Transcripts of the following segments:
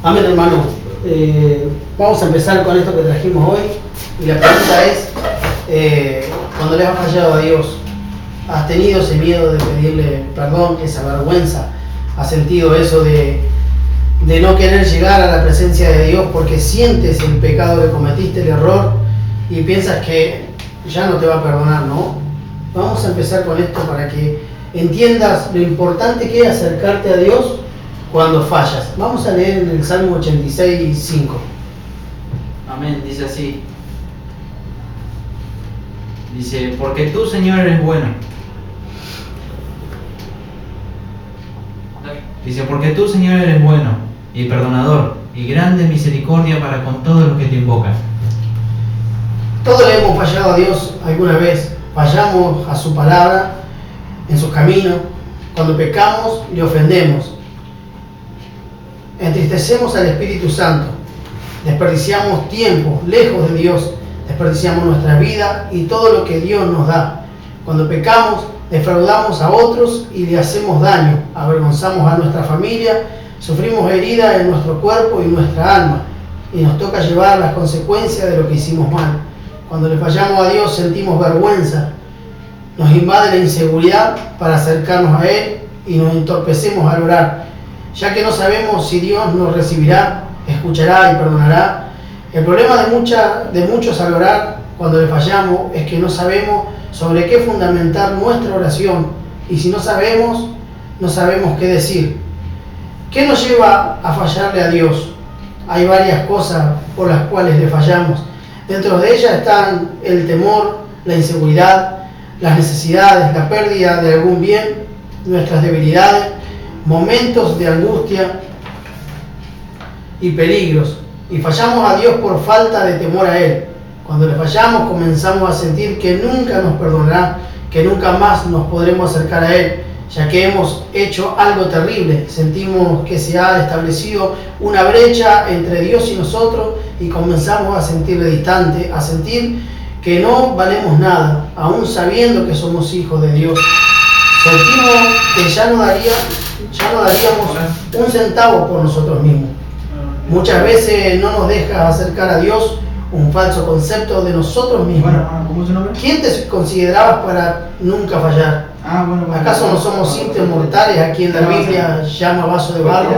Amén, hermano. Vamos a empezar con esto que trajimos hoy. Y la pregunta es, cuando le has fallado a Dios, ¿has tenido ese miedo de pedirle perdón, esa vergüenza? ¿Has sentido eso de no querer llegar a la presencia de Dios porque sientes el pecado que cometiste, el error, y piensas que ya no te va a perdonar, ¿no? Vamos a empezar con esto para que entiendas lo importante que es acercarte a Dios cuando fallas. Vamos a leer en el Salmo 86, 5. Amén, dice así. Dice, porque tú, Señor, eres bueno. Dice, porque tú, Señor, eres bueno y perdonador y grande misericordia para con todos los que te invocan. Todos le hemos fallado a Dios alguna vez. Fallamos a su palabra, en sus caminos. Cuando pecamos, le ofendemos. Entristecemos al Espíritu Santo. Desperdiciamos tiempo lejos de Dios. Desperdiciamos nuestra vida y todo lo que Dios nos da. Cuando pecamos, defraudamos a otros y le hacemos daño. Avergonzamos a nuestra familia. Sufrimos heridas en nuestro cuerpo y nuestra alma. Y nos toca llevar las consecuencias de lo que hicimos mal. Cuando le fallamos a Dios, sentimos vergüenza. Nos invade la inseguridad para acercarnos a Él y nos entorpecemos al orar, ya que no sabemos si Dios nos recibirá, escuchará y perdonará. El problema de muchos al orar cuando le fallamos es que no sabemos sobre qué fundamentar nuestra oración, y si no sabemos qué decir. ¿Qué nos lleva a fallarle a Dios? Hay varias cosas por las cuales le fallamos. Dentro de ellas están el temor, la inseguridad, las necesidades, la pérdida de algún bien, nuestras debilidades, momentos de angustia y peligros. Y fallamos a Dios por falta de temor a Él. Cuando le fallamos, comenzamos a sentir que nunca nos perdonará, que nunca más nos podremos acercar a Él, ya que hemos hecho algo terrible. Sentimos que se ha establecido una brecha entre Dios y nosotros y comenzamos a sentirle distante, a sentir que no valemos nada, aún sabiendo que somos hijos de Dios. Sentimos que ya no daríamos un centavo por nosotros mismos. Muchas veces no nos deja acercar a Dios un falso concepto de nosotros mismos. ¿Cómo se llama? ¿Quién te considerabas para nunca fallar? ¿Acaso no somos simples mortales a quien la Biblia llama vaso de barro?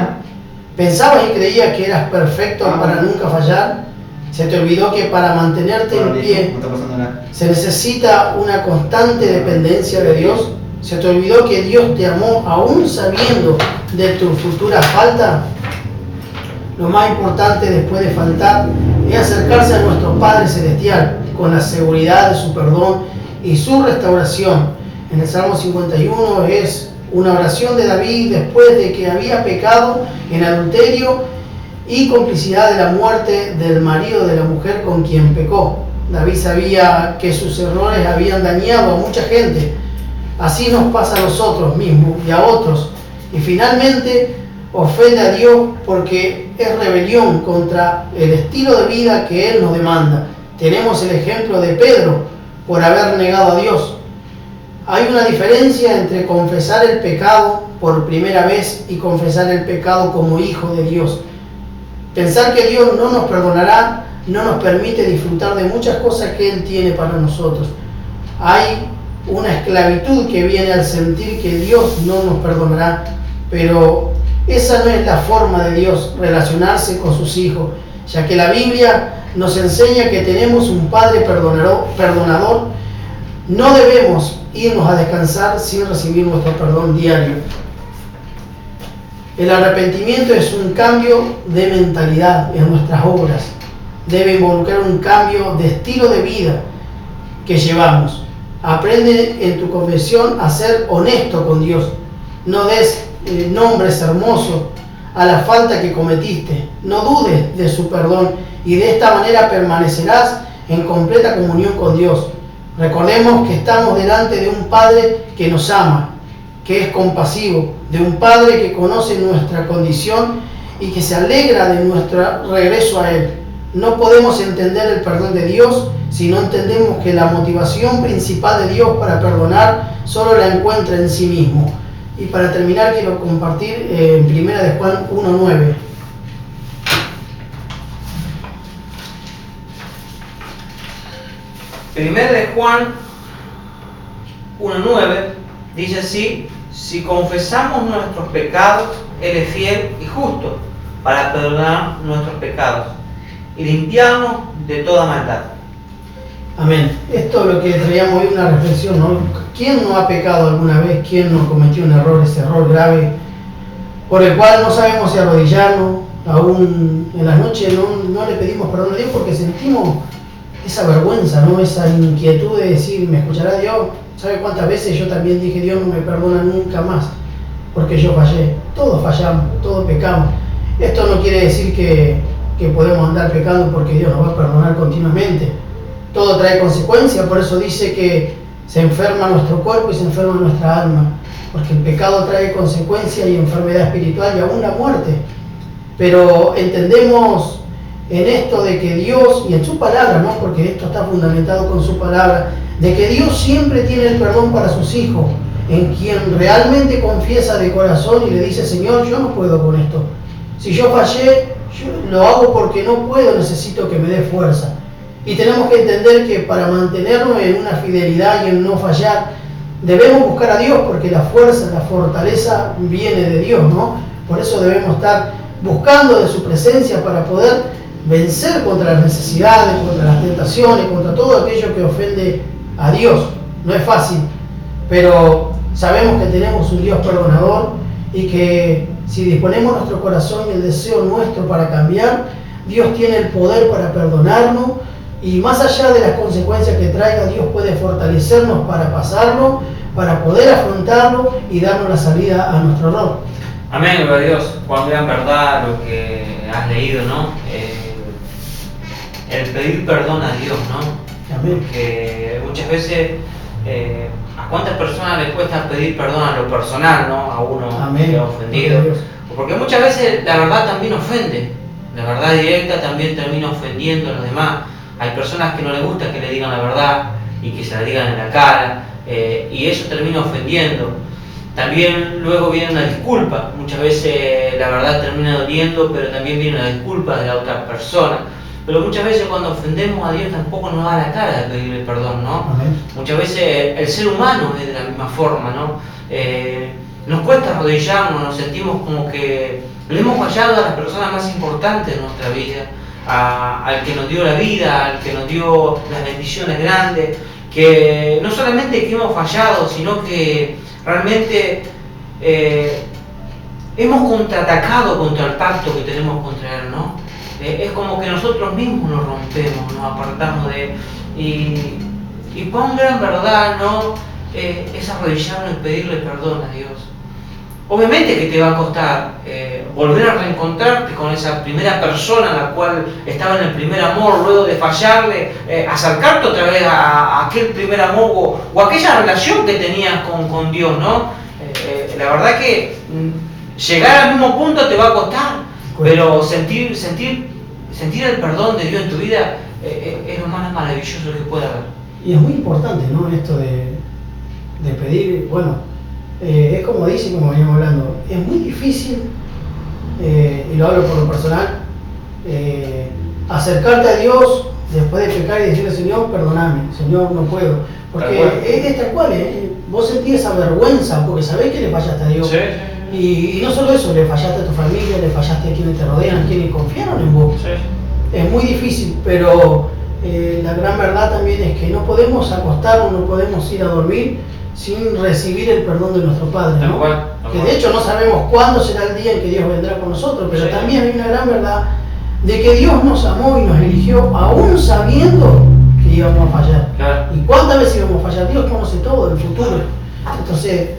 ¿Pensabas y creías que eras perfecto para nunca fallar? ¿Se te olvidó que para mantenerte en pie se necesita una constante dependencia de Dios? ¿Se te olvidó que Dios te amó aún sabiendo de tu futura falta? Lo más importante después de faltar es acercarse a nuestro Padre Celestial con la seguridad de su perdón y su restauración. En el Salmo 51 es una oración de David después de que había pecado en adulterio y complicidad de la muerte del marido de la mujer con quien pecó. David sabía que sus errores habían dañado a mucha gente. Así nos pasa a nosotros mismos y a otros. Y finalmente ofende a Dios porque es rebelión contra el estilo de vida que Él nos demanda. Tenemos el ejemplo de Pedro por haber negado a Dios. Hay una diferencia entre confesar el pecado por primera vez y confesar el pecado como hijo de Dios. Pensar que Dios no nos perdonará no nos permite disfrutar de muchas cosas que Él tiene para nosotros. Hay una esclavitud que viene al sentir que Dios no nos perdonará, pero esa no es la forma de Dios relacionarse con sus hijos, ya que la Biblia nos enseña que tenemos un Padre perdonador. No debemos irnos a descansar sin recibir nuestro perdón diario. El arrepentimiento es un cambio de mentalidad en nuestras obras. Debe involucrar un cambio de estilo de vida que llevamos. Aprende en tu confesión a ser honesto con Dios. No des nombres hermosos a la falta que cometiste. No dudes de su perdón y de esta manera permanecerás en completa comunión con Dios. Recordemos que estamos delante de un Padre que nos ama, que es compasivo, de un Padre que conoce nuestra condición y que se alegra de nuestro regreso a Él. No podemos entender el perdón de Dios si no entendemos que la motivación principal de Dios para perdonar solo la encuentra en sí mismo. Y para terminar quiero compartir en 1 de Juan 1:9. 1 de Juan 1:9 dice así: si confesamos nuestros pecados, Él es fiel y justo para perdonar nuestros pecados y limpiarnos de toda maldad. Amén. Esto es lo que traíamos hoy, una reflexión, ¿no? ¿Quién no ha pecado alguna vez? ¿Quién no cometió un error, ese error grave, por el cual no sabemos si arrodillarnos? Aún en las noches no le pedimos perdón a Dios porque sentimos esa vergüenza, ¿no? Esa inquietud de decir, ¿me escuchará Dios? ¿Sabe cuántas veces yo también dije, Dios no me perdona nunca más? Porque yo fallé. Todos fallamos, todos pecamos. Esto no quiere decir que podemos andar pecando porque Dios nos va a perdonar continuamente. Todo trae consecuencias, por eso dice que se enferma nuestro cuerpo y se enferma nuestra alma. Porque el pecado trae consecuencias y enfermedad espiritual y aún la muerte. Pero entendemos en esto de que Dios, y en su palabra, ¿no? Porque esto está fundamentado con su palabra, de que Dios siempre tiene el perdón para sus hijos, en quien realmente confiesa de corazón y le dice, Señor, yo no puedo con esto. Si yo fallé, yo lo hago porque no puedo, necesito que me dé fuerza. Y tenemos que entender que para mantenernos en una fidelidad y en no fallar, debemos buscar a Dios, porque la fuerza, la fortaleza viene de Dios, ¿no? Por eso debemos estar buscando de su presencia para poder vencer contra las necesidades, contra las tentaciones, contra todo aquello que ofende a Dios. No es fácil, pero sabemos que tenemos un Dios perdonador y que si disponemos nuestro corazón y el deseo nuestro para cambiar, Dios tiene el poder para perdonarnos y más allá de las consecuencias que traiga, Dios puede fortalecernos para pasarlo, para poder afrontarlo y darnos la salida a nuestro error. Amén, gloria a Dios. Cuán gran verdad lo que has leído, ¿no? El pedir perdón a Dios, ¿no? Amén. Porque muchas veces, ¿a cuántas personas les cuesta pedir perdón a lo personal, ¿no? A uno Amén. que ha ofendido. Porque muchas veces la verdad también ofende. La verdad directa también termina ofendiendo a los demás. Hay personas que no les gusta que le digan la verdad y que se la digan en la cara, y eso termina ofendiendo. También luego viene una disculpa. Muchas veces la verdad termina doliendo, pero también viene una disculpa de la otra persona. Pero muchas veces cuando ofendemos a Dios tampoco nos da la cara de pedirle perdón, ¿no? Amén. Muchas veces el ser humano es de la misma forma, ¿no? Nos cuesta arrodillarnos, nos sentimos como que le hemos fallado a las personas más importantes de nuestra vida, al que nos dio la vida, al que nos dio las bendiciones grandes, que no solamente que hemos fallado, sino que realmente hemos contraatacado contra el pacto que tenemos contra Él, ¿no? Es como que nosotros mismos nos rompemos, nos apartamos de Él. Y cuán gran verdad, ¿no? Es arrodillarnos y pedirle perdón a Dios. Obviamente que te va a costar volver a reencontrarte con esa primera persona a la cual estaba en el primer amor, luego de fallarle, acercarte otra vez a aquel primer amor o aquella relación que tenías con Dios, ¿no? La verdad que llegar al mismo punto te va a costar, pero sentir el perdón de Dios en tu vida es lo más maravilloso que puede haber. Y es muy importante, ¿no? Esto de pedir, bueno, es como dice, como veníamos hablando, es muy difícil, y lo hablo por lo personal, acercarte a Dios después de pecar y decirle, Señor, perdóname, Señor, no puedo. Porque es tal cual, vos sentís esa vergüenza porque sabés que le fallaste a Dios. Sí. Y no solo eso, le fallaste a tu familia, le fallaste a quienes te rodean, a quienes confiaron en vos. Sí. Es muy difícil, pero la gran verdad también es que no podemos acostarnos, no podemos ir a dormir sin recibir el perdón de nuestro Padre, ¿no? Que de hecho no sabemos cuándo será el día en que Dios vendrá con nosotros, pero también hay una gran verdad de que Dios nos amó y nos eligió aún sabiendo que íbamos a fallar. Claro. ¿Y cuántas veces íbamos a fallar? Dios conoce todo el futuro. Entonces,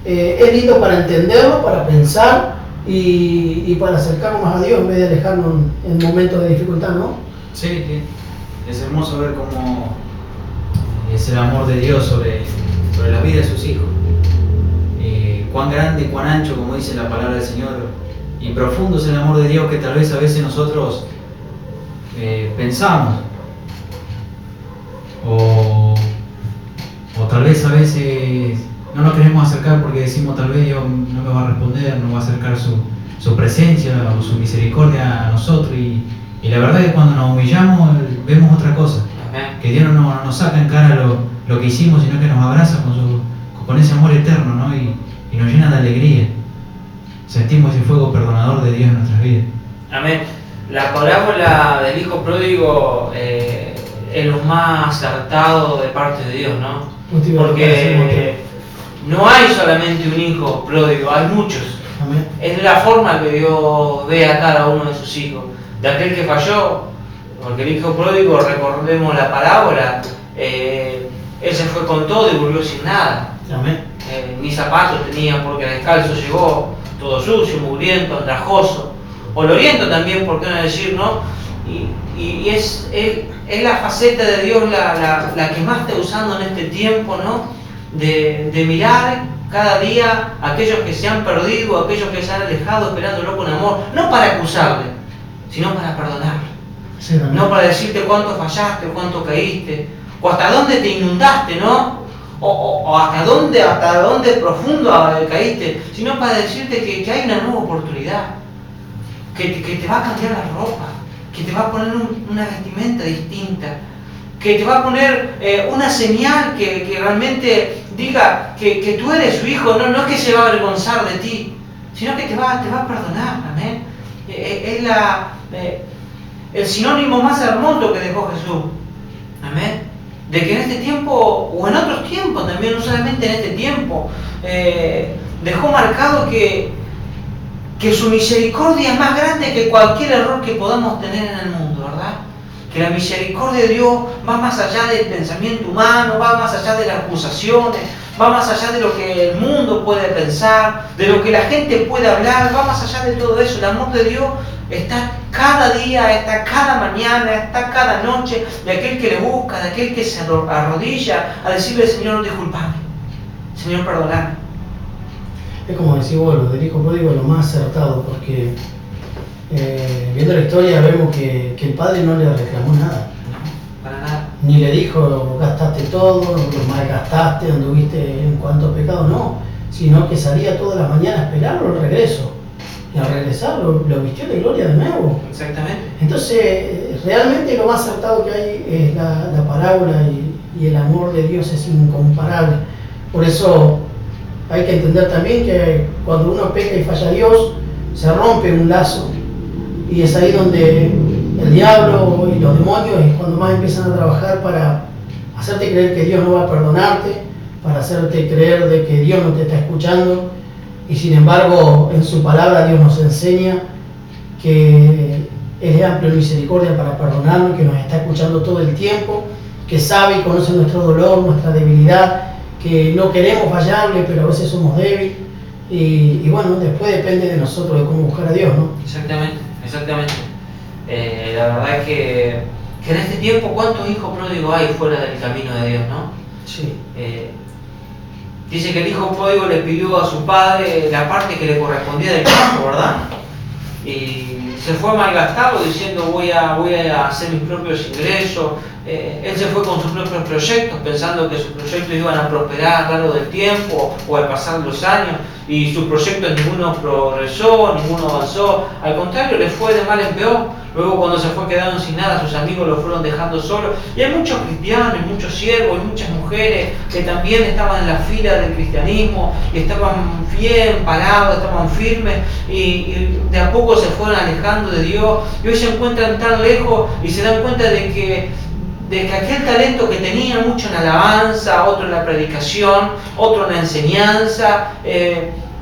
es lindo para entenderlo, para pensar y para acercarnos más a Dios en vez de alejarnos en momentos de dificultad, ¿no? Sí, es hermoso ver cómo es el amor de Dios sobre la vida de sus hijos. Cuán grande, cuán ancho, como dice la palabra del Señor, y profundo es el amor de Dios que tal vez a veces nosotros pensamos, o tal vez a veces no nos queremos acercar porque decimos tal vez Dios no me va a responder, no va a acercar su presencia o su misericordia a nosotros, y la verdad es que cuando nos humillamos vemos otra cosa. Amén. Que Dios no nos saca en cara lo que hicimos, sino que nos abraza con ese amor eterno, ¿no? Y nos llena de alegría. Sentimos ese fuego perdonador de Dios en nuestras vidas. Amén. La parábola del hijo pródigo es lo más acertado de parte de Dios, ¿no? Porque no hay solamente un hijo pródigo, hay muchos. Amén. Es la forma que Dios ve a cada uno de sus hijos. De aquel que falló, porque el hijo pródigo, recordemos la parábola, él se fue con todo y volvió sin nada. Amén. Ni zapatos tenía porque descalzo llegó, todo sucio, mugriento, andrajoso, oloriento también, por qué no decir, ¿no? Y es la faceta de Dios la que más está usando en este tiempo, ¿no? De mirar cada día a aquellos que se han perdido, a aquellos que se han alejado, esperándolo con amor, no para acusarle, sino para perdonarle. Sí, No para decirte cuánto fallaste, cuánto caíste, o hasta dónde te inundaste, ¿no? O hasta dónde profundo caíste, sino para decirte que hay una nueva oportunidad, que te va a cambiar la ropa, que te va a poner una vestimenta distinta, que te va a poner una señal que realmente diga que tú eres su hijo, no es que se va a avergonzar de ti, sino que te va a perdonar, amén. Es el sinónimo más hermoso que dejó Jesús, amén. De que en este tiempo, o en otros tiempos también, no solamente en este tiempo, dejó marcado que su misericordia es más grande que cualquier error que podamos tener en el mundo, ¿verdad? Que la misericordia de Dios va más allá del pensamiento humano, va más allá de las acusaciones, va más allá de lo que el mundo puede pensar, de lo que la gente puede hablar, va más allá de todo eso. El amor de Dios está cada día, está cada mañana, está cada noche, de aquel que le busca, de aquel que se arrodilla a decirle: Señor, disculpame, Señor, perdoname. Es como decís vos, lo del hijo pródigo es lo más acertado, porque viendo la historia vemos que el padre no le reclamó nada. No, para nada. Ni le dijo: gastaste todo, lo malgastaste, anduviste en cuanto a pecado, no, sino que salía todas las mañanas a esperarlo al regreso. Y al regresar lo vistió de gloria de nuevo. Exactamente. Entonces, realmente lo más acertado que hay es la parábola, y el amor de Dios es incomparable. Por eso hay que entender también que cuando uno peca y falla a Dios, se rompe un lazo. Y es ahí donde el diablo y los demonios es cuando más empiezan a trabajar para hacerte creer que Dios no va a perdonarte, para hacerte creer de que Dios no te está escuchando. Y sin embargo, en su palabra Dios nos enseña que Él es amplio en misericordia para perdonarnos, que nos está escuchando todo el tiempo, que sabe y conoce nuestro dolor, nuestra debilidad, que no queremos fallarle, pero a veces somos débiles. Y bueno, después depende de nosotros de cómo buscar a Dios, ¿no? Exactamente. La verdad es que en este tiempo, ¿cuántos hijos pródigos hay fuera del camino de Dios, no? Sí. Dice que el hijo pródigo le pidió a su padre la parte que le correspondía del campo, ¿verdad? Y se fue malgastado diciendo: voy a hacer mis propios ingresos. Él se fue con sus propios proyectos, pensando que sus proyectos iban a prosperar a lo largo del tiempo o al pasar los años, y sus proyectos ninguno progresó, ninguno avanzó, al contrario, le fue de mal en peor. Luego, cuando se fue quedando sin nada, sus amigos lo fueron dejando solo. Y hay muchos cristianos, muchos siervos, y muchas mujeres que también estaban en la fila del cristianismo y estaban bien parados, estaban firmes, y de a poco se fueron alejando de Dios, y hoy se encuentran tan lejos y se dan cuenta de que aquel talento que tenían, mucho en alabanza, otro en la predicación, otro en la enseñanza,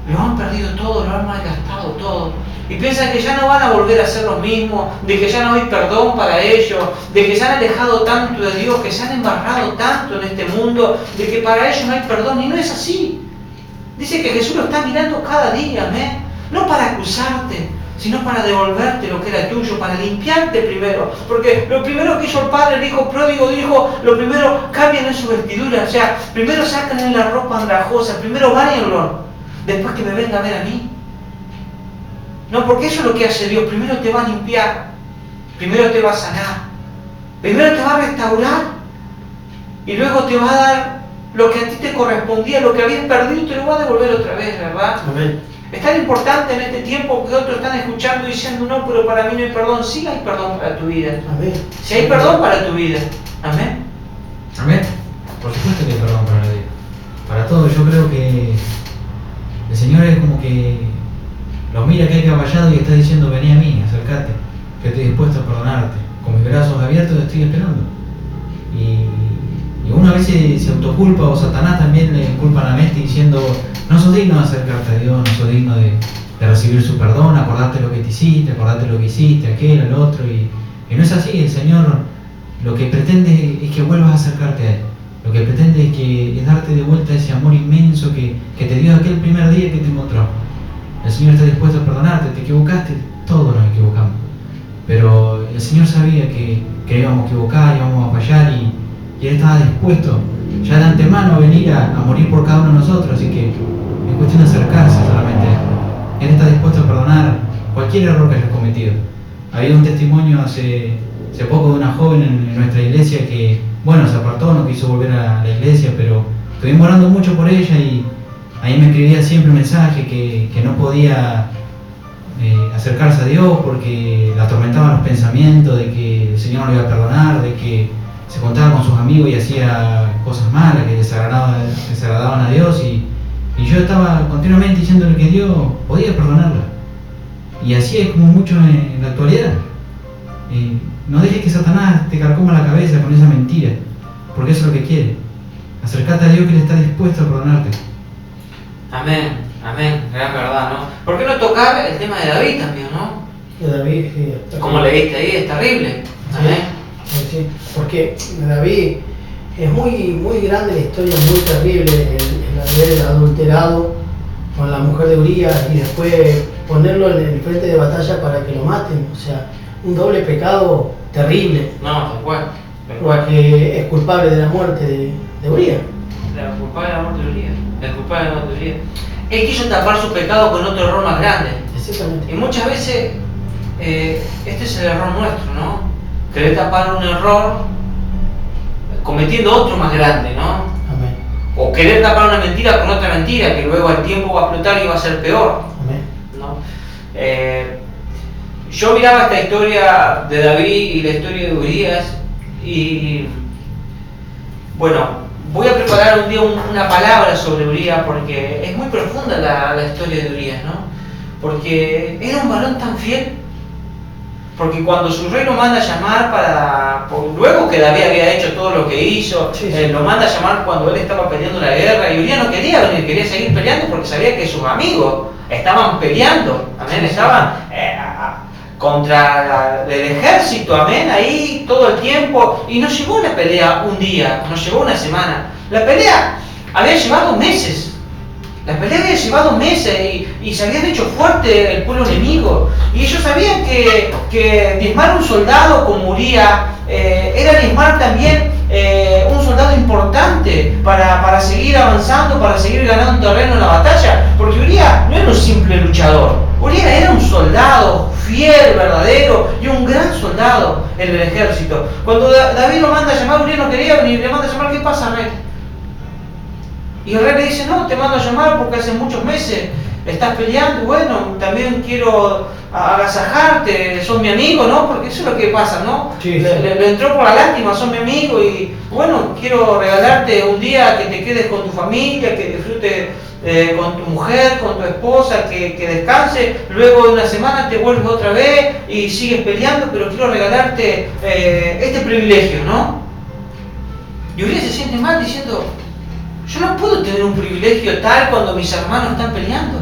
lo han perdido todo, lo han malgastado todo. Y piensan que ya no van a volver a ser los mismos, de que ya no hay perdón para ellos, de que se han alejado tanto de Dios, que se han embarrado tanto en este mundo, de que para ellos no hay perdón. Y no es así. Dice que Jesús lo está mirando cada día, amén. No para acusarte, sino para devolverte lo que era tuyo, para limpiarte primero. Porque lo primero que hizo el padre, el hijo pródigo, dijo: lo primero, cambien en su vestidura, o sea, primero sacan en la ropa andrajosa, primero báñenlo, después que me venga a ver a mí. No, porque eso es lo que hace Dios: primero te va a limpiar, primero te va a sanar, primero te va a restaurar, y luego te va a dar lo que a ti te correspondía, lo que habías perdido, te lo va a devolver otra vez, ¿verdad? Amén. Es tan importante en este tiempo que otros están escuchando y diciendo: no, pero para mí no hay perdón. Sí hay perdón para tu vida. Amén. Si hay perdón para tu vida. Amén. Amén. Por supuesto que hay perdón para la vida. Para todo, yo creo que el Señor es como que lo mira que hay caballado y está diciendo: vení a mí, acércate, que estoy dispuesto a perdonarte. Con mis brazos abiertos te estoy esperando. Y uno a veces se autoculpa, o Satanás también le culpa a la mente diciendo: no sos digno de acercarte a Dios, no sos digno de recibir su perdón, acordarte lo que te hiciste, acordarte lo que hiciste, aquel, al otro. Y no es así. El Señor lo que pretende es que vuelvas a acercarte a Él. Lo que pretende es darte de vuelta ese amor inmenso que te dio aquel primer día que te encontró. El Señor está dispuesto a perdonarte. Te equivocaste, todos nos equivocamos. Pero el Señor sabía que íbamos a equivocar, íbamos a fallar, y Él estaba dispuesto ya de antemano a venir a morir por cada uno de nosotros. Así que es cuestión de acercarse solamente a Él. Él está dispuesto a perdonar cualquier error que hayas cometido. Había un testimonio hace poco de una joven en nuestra iglesia que, bueno, se apartó, no quiso volver a la iglesia, pero estuvimos orando mucho por ella, y ahí me escribía siempre un mensaje que no podía acercarse a Dios porque la atormentaban los pensamientos de que el Señor no le iba a perdonar, de que se contaba con sus amigos y hacía cosas malas que desagradaban a Dios, y yo estaba continuamente diciéndole que Dios podía perdonarla. Y así es como mucho en la actualidad. No dejes que Satanás te carcoma la cabeza con esa mentira, porque eso es lo que quiere. Acércate a Dios, que Él está dispuesto a perdonarte. Amén, amén, gran verdad, ¿no? ¿Por qué no tocar el tema de David también, no? De David, sí. Como leíste ahí, es terrible. Amén. Sí, porque David es muy grande la historia, muy terrible el haber adulterado con la mujer de Urías y después ponerlo en el frente de batalla para que lo maten. O sea, un doble pecado terrible. No, tal cual. Porque es culpable de la muerte de Urías. La culpable de la muerte de Urías. El culpable de la muerte de Urías. Él quiso tapar su pecado con otro error más grande. Exactamente. Y muchas veces este es el error nuestro, ¿no? Querer tapar un error cometiendo otro más grande, ¿no? Amén. O querer tapar una mentira con otra mentira que luego el tiempo va a explotar y va a ser peor, Amén. ¿no? Yo miraba esta historia de David y la historia de Urías y bueno, voy a preparar un día una palabra sobre Urías porque es muy profunda la historia de Urías, ¿no? Porque era un varón tan fiel. Porque cuando su rey lo manda a llamar luego que David había hecho todo lo que hizo, sí, sí. lo manda a llamar cuando él estaba peleando la guerra, y Urías no quería venir, quería seguir peleando porque sabía que sus amigos estaban peleando, amén, estaban contra el ejército, amén, ahí todo el tiempo, y no llegó la pelea un día, no llegó una semana, la pelea había llevado meses. La pelea había llevado meses y se había hecho fuerte el pueblo enemigo. Y ellos sabían que diezmar un soldado como Urías era diezmar también un soldado importante para seguir avanzando, para seguir ganando terreno en la batalla. Porque Urías no era un simple luchador. Urías era un soldado fiel, verdadero y un gran soldado en el ejército. Cuando David lo manda a llamar, Urías no quería venir, le manda a llamar: ¿qué pasa, rey? Y el rey le dice: no, te mando a llamar porque hace muchos meses estás peleando, y bueno, también quiero agasajarte, sos mi amigo, ¿no? Porque eso es lo que pasa, ¿no? Sí, sí. Le entró por la lástima, sos mi amigo y bueno, quiero regalarte un día que te quedes con tu familia, que disfrutes con tu mujer, con tu esposa, que descanse, luego de una semana te vuelves otra vez y sigues peleando, pero quiero regalarte este privilegio, ¿no? Y Urías se siente mal diciendo: yo no puedo tener un privilegio tal cuando mis hermanos están peleando.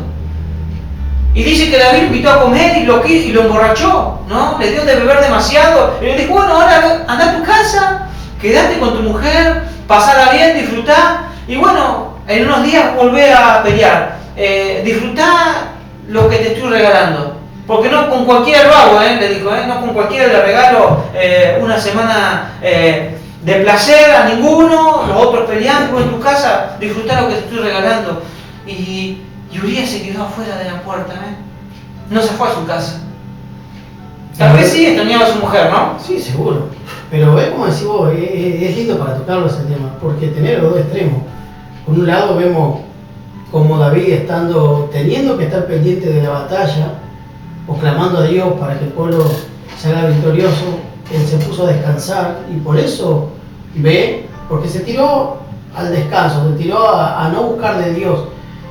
Y dice que David lo invitó a comer y lo emborrachó, ¿no? Le dio de beber demasiado. Y le dijo: bueno, ahora anda a tu casa, quédate con tu mujer, pasala bien, disfrutá. Y bueno, en unos días volvé a pelear. Disfrutá lo que te estoy regalando. Porque no con cualquiera lo hago, le dijo, no con cualquiera le regalo una semana de placer a ninguno, los otros peleando en tu casa, disfrutar lo que te estoy regalando. Y Urías se quedó afuera de la puerta, no se fue a su casa. Tal vez sí extrañaba a su mujer, ¿no? Sí, seguro. Pero es como decís vos, es lindo para tocarlo ese tema, porque tener los dos extremos. Por un lado vemos como David teniendo que estar pendiente de la batalla, o clamando a Dios para que el pueblo se haga victorioso, él se puso a descansar y por eso ve, porque se tiró al descanso, se tiró a no buscar de Dios.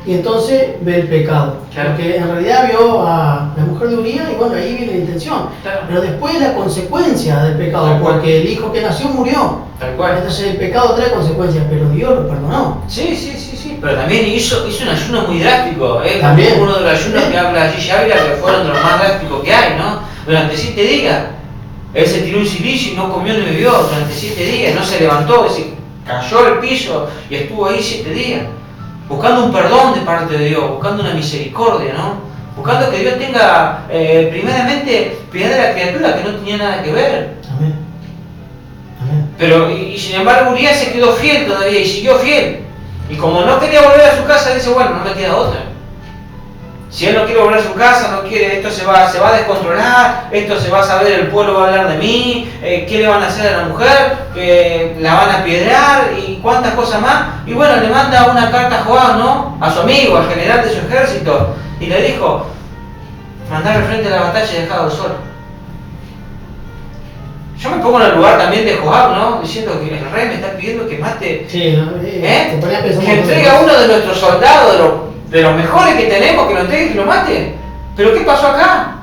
Y entonces ve el pecado. Claro. Porque en realidad vio a la mujer de Uría y bueno, ahí viene la intención. Claro. Pero después la consecuencia del pecado, Tal cual. porque el hijo que nació murió. Tal cual. Entonces el pecado trae consecuencias, pero Dios lo perdonó. Sí. Pero también hizo un ayuno muy drástico, ¿eh? También. Uno de los ayunos que habla Gigi Ávila, que fueron de los más drásticos que hay, ¿no? Durante 7 días. Él se tiró un cilicio y no comió ni bebió durante 7 días, no se levantó, se cayó al piso y estuvo ahí 7 días. Buscando un perdón de parte de Dios, buscando una misericordia, ¿no? Buscando que Dios tenga primeramente piedad de la criatura que no tenía nada que ver. Amén. Amén. Pero, y sin embargo, Urias se quedó fiel todavía y siguió fiel. Y como no quería volver a su casa, dice, bueno, no me queda otra. Si él no quiere volver a su casa, no quiere, esto se va a descontrolar, esto se va a saber, el pueblo va a hablar de mí, qué le van a hacer a la mujer, que la van a apedrear y cuántas cosas más. Y bueno, le manda una carta a Joab, ¿no? A su amigo, al general de su ejército, y le dijo, mandar al frente de la batalla y dejarlo solo. Yo me pongo en el lugar también de Joab, ¿no? Diciendo que el rey me está pidiendo que mate, Sí, ¿no? Te ponía a pensar que un montón de entregue a cosas. uno de nuestros soldados, de los mejores que tenemos, que lo entregue y que lo mate. ¿Pero qué pasó acá?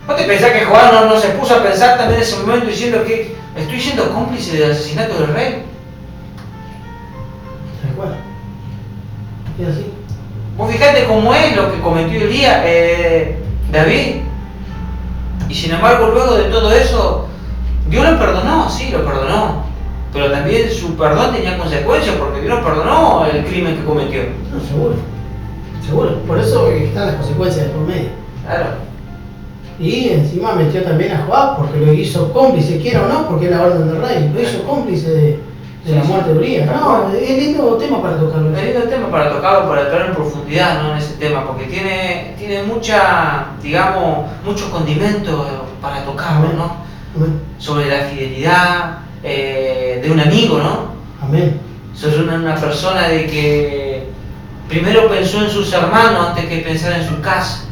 ¿No te pensás que Joab no se puso a pensar también en ese momento diciendo que estoy siendo cómplice del asesinato del rey? Tal cual. Y así. Vos fijate cómo es lo que cometió Elías, David. Y sin embargo, luego de todo eso, Dios lo perdonó, sí, lo perdonó. Pero también su perdón tenía consecuencias, porque Dios no perdonó el crimen que cometió. No, seguro. Seguro. Por eso están las consecuencias de por medio. Claro. Y encima metió también a Joab, porque lo hizo cómplice, quiera o no, porque es la orden del rey. Lo hizo cómplice de la muerte de Urías. No, es lindo tema para tocarlo. Es lindo el tema para tocarlo, para entrar en profundidad, ¿no? En ese tema, porque tiene mucha, digamos, muchos condimentos para tocarlo, ¿no? Amén. Sobre la fidelidad de un amigo, ¿no? Amén. Sobre una persona de que primero pensó en sus hermanos antes que pensar en su casa.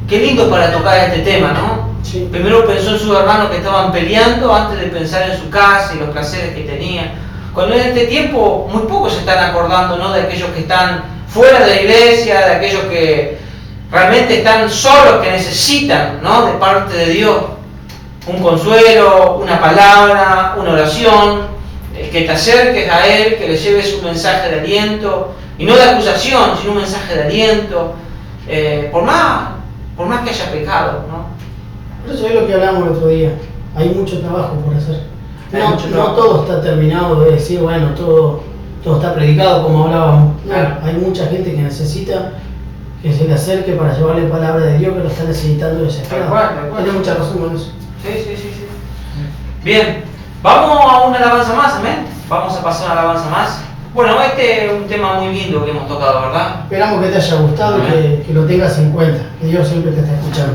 Qué lindo para tocar este tema, ¿no? Sí. Primero pensó en sus hermanos que estaban peleando antes de pensar en su casa y los placeres que tenían. Cuando en este tiempo muy pocos se están acordando, ¿no? De aquellos que están fuera de la iglesia, de aquellos que realmente están solos, que necesitan, ¿no? De parte de Dios un consuelo, una palabra, una oración, que te acerques a Él, que le lleves un mensaje de aliento, y no de acusación, sino un mensaje de aliento, por más que haya pecado, ¿no? Por eso es lo que hablábamos el otro día. Hay mucho trabajo por hacer. Hay No, mucho no trabajo. todo está terminado de decir, bueno, todo está predicado como hablábamos. No, Claro. hay mucha gente que necesita que se le acerque para llevarle palabra de Dios, que lo está necesitando desesperado. Tal cual. Tiene mucha razón con eso. Sí. Bien, vamos a una alabanza más, amén. Vamos a pasar a una alabanza más. Bueno, este es un tema muy lindo que hemos tocado, ¿verdad? Esperamos que te haya gustado y que lo tengas en cuenta, que Dios siempre te está escuchando.